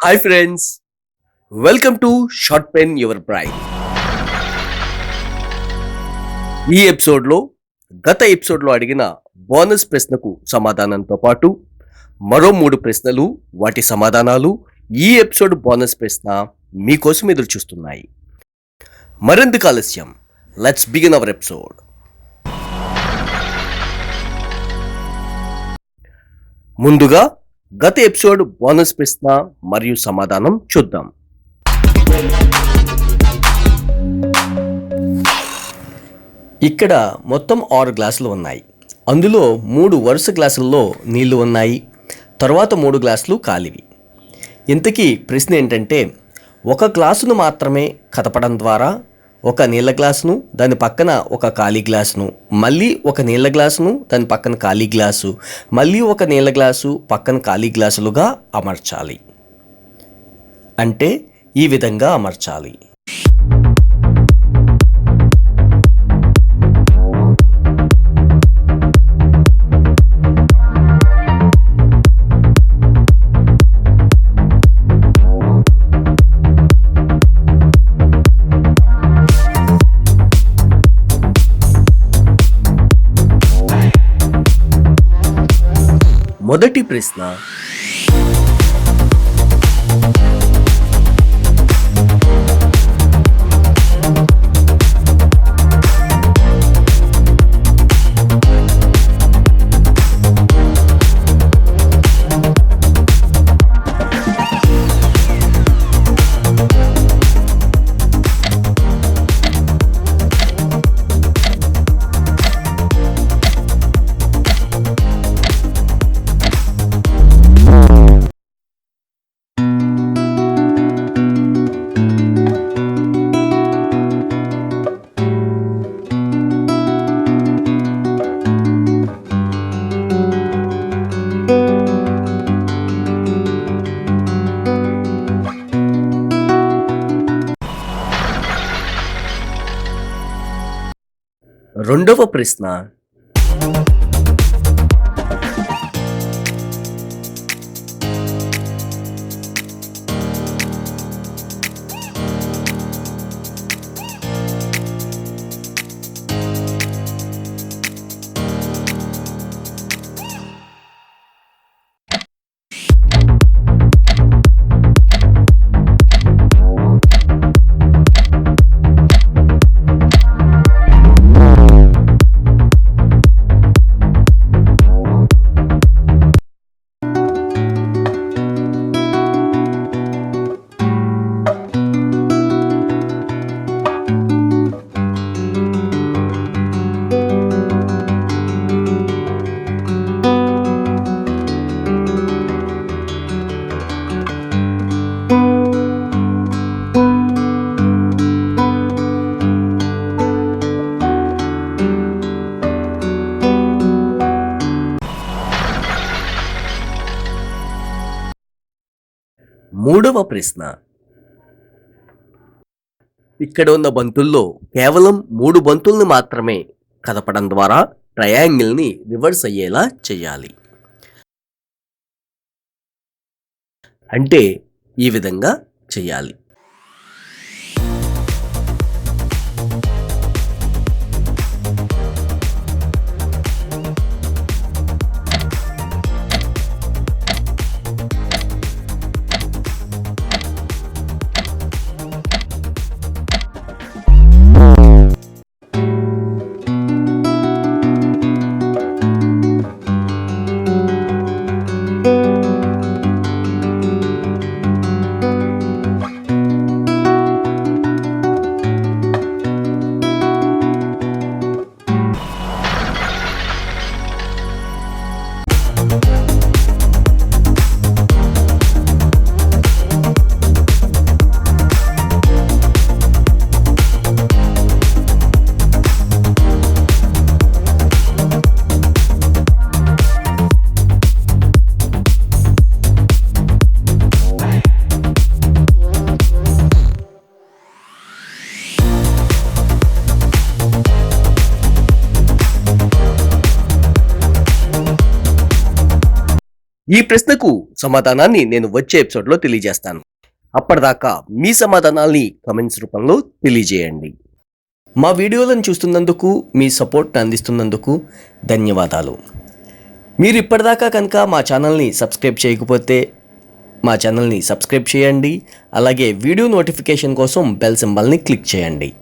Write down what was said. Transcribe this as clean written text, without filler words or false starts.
Hi friends, welcome to Sharpen Your Brain. ఈ ఎపిసోడ్లో గత ఎపిసోడ్లో అడిగిన బోనస్ ప్రశ్నకు సమాధానంతో పాటు మరో 3 ప్రశ్నలు వాటి సమాధానాలు ఈ ఎపిసోడ్ బోనస్ ప్రశ్న మీకోసం ఎదురు చూస్తున్నాయి. మరెందుకు ఆలస్యం, లెట్స్ బిగిన్ అవర్ ఎపిసోడ్. ముందుగా గత ఎపిసోడ్ బోనస్ ప్రశ్న మరియు సమాధానం చూద్దాం. ఇక్కడ మొత్తం 6 గ్లాసులు ఉన్నాయి. అందులో 3 వరుస గ్లాసుల్లో నీళ్లు ఉన్నాయి, తర్వాత 3 గ్లాసులు ఖాళీవి. ఇంతకీ ప్రశ్న ఏంటంటే, ఒక గ్లాసును మాత్రమే కదపడం ద్వారా ఒక నీళ్ళ గ్లాసును, దాని పక్కన ఒక ఖాళీ గ్లాసును, మళ్ళీ ఒక నీళ్ళ గ్లాసును, దాని పక్కన ఖాళీ గ్లాసు, మళ్ళీ ఒక నీళ్ళ గ్లాసు, పక్కన ఖాళీ గ్లాసులుగా అమర్చాలి. అంటే ఈ విధంగా అమర్చాలి. మొదటి ప్రశ్న, రెండవ ప్రశ్న, మూడవ ప్రశ్న, ఇక్కడ ఉన్న బంతుల్లో కేవలం 3 బంతుల్ని మాత్రమే కదపడం ద్వారా ట్రయాంగిల్ని రివర్స్ అయ్యేలా చేయాలి. అంటే ఈ విధంగా చేయాలి. ఈ ప్రశ్నకు సమాధానాన్ని నేను వచ్చే ఎపిసోడ్లో తెలియజేస్తాను. అప్పటిదాకా మీ సమాధానాల్ని కమెంట్స్ రూపంలో తెలియజేయండి. మా వీడియోలను చూస్తున్నందుకు, మీ సపోర్ట్ని అందిస్తున్నందుకు ధన్యవాదాలు. మీరు ఇప్పటిదాకా కనుక మా ఛానల్ని సబ్స్క్రైబ్ చేయకపోతే మా ఛానల్ని సబ్స్క్రైబ్ చేయండి. అలాగే వీడియో నోటిఫికేషన్ కోసం బెల్ సింబల్ని క్లిక్ చేయండి.